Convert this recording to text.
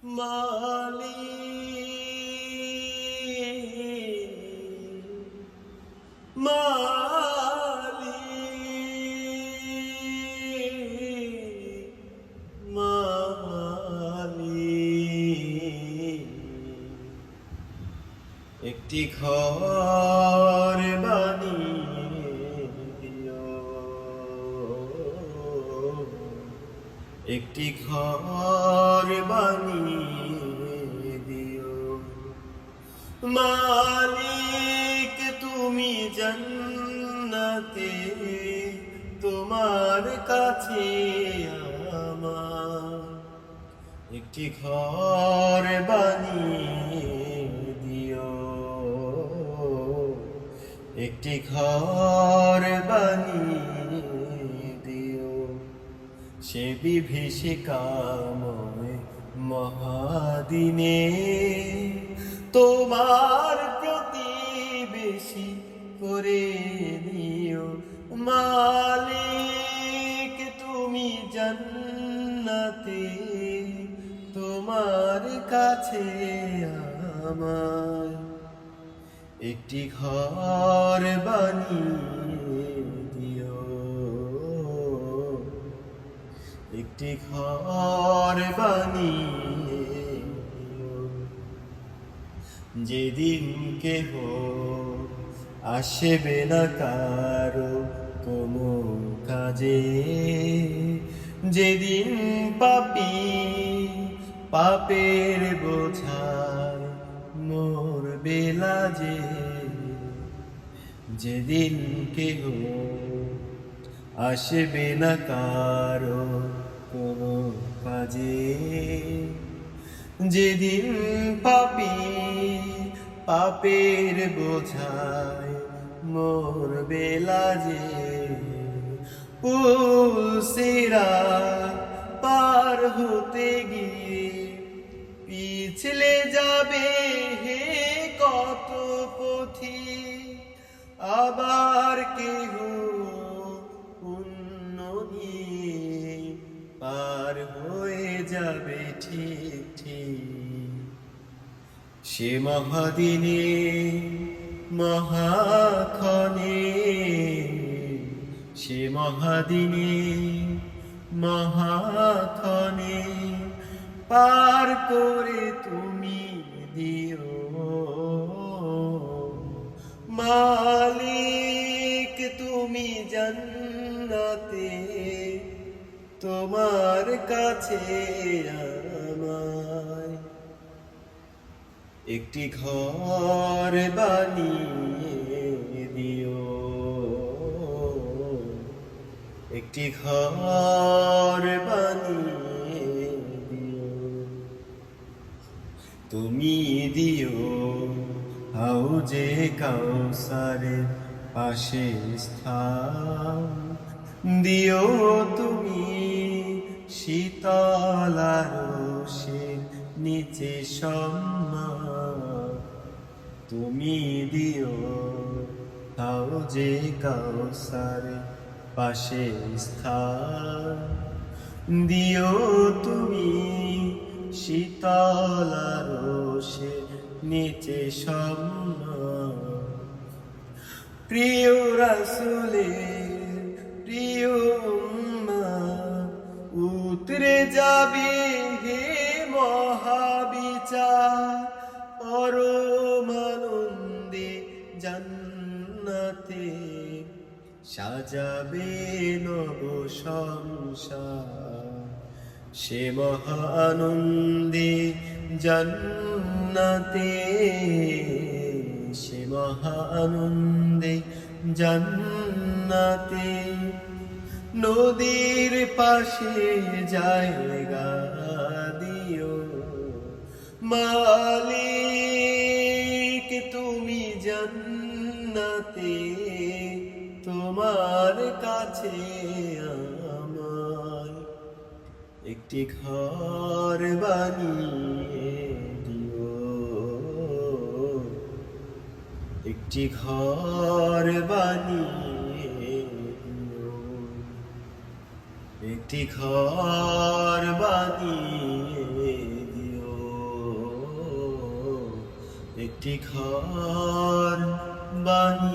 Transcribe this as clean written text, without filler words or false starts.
মালিক মালিক মালিক একটি ঘর বানিয়ে দিও, একটি ঘর বানিয়ে দিও। মালিক তুমি জান্নাতে, তোমার কাছে আমার একটি ঘর বানিয়ে দিও, একটি ঘর বানিয়ে দিও। সে বিভীষিকাময় মহাদিনে তোমার প্রতিবেশী করে নিও। মালিক তুমি জান্নাতে, তোমার কাছে আমার একটি ঘর বানিয়ে দিও, একটি ঘর বানিয়ে দিও। যেদিন কেহ আসবে না কারো কোনো কাজে, যেদিন পাপী পাপের বোঝায় মরবে লাজে, যেদিন কেহ আসবে না কারো কোনো কাজে, যেদিন পাপী পাপের বোঝায় মরবে লাজে। পুলসিরা পার হতে গিয়ে পিছলে যাবে হে কত পথি, আবার কেহ পুণ্য নিয়ে পার হয়ে যাবে ঠিক ঠিক। সে মহাদিনে মহাক্ষণে, সে মহাদিনে মহাক্ষণে পার করে তুমি দিও। মালিক তুমি জান্নাতে, তোমার কাছে আমায় একটি ঘর বানিয়ে দিও, একটি ঘর বানিয়ে দিও। তুমি দিও হাউজে কাউসারের পাশে স্থান, দিও তুমি শীতল আরশের নিচে সম্মান। তুমি দিও হাউজে কাউসারের পাশে স্থান, দিও তুমি শীতল আরশের নিচে সম্মান। প্রিয় রাসূলের প্রিয় উম্মাহ উতরে যাবে হে মহাবিচার, পরম আনন্দে জান্নাতে সাজাবে নব সংসার। সে মহা আনন্দে জান্নাতে, সে মহা আনন্দে জান্নাতে নদীর পাশে জায়গা দিও। মালিক তুমি জান্নাতে, তোমার কাছে আমায় একটি ঘর বানিয়ে দিও, একটি ঘর বানিয়ে দিও, একটি ঘর বানিয়ে দিও। একটি ঘর বানিয়ে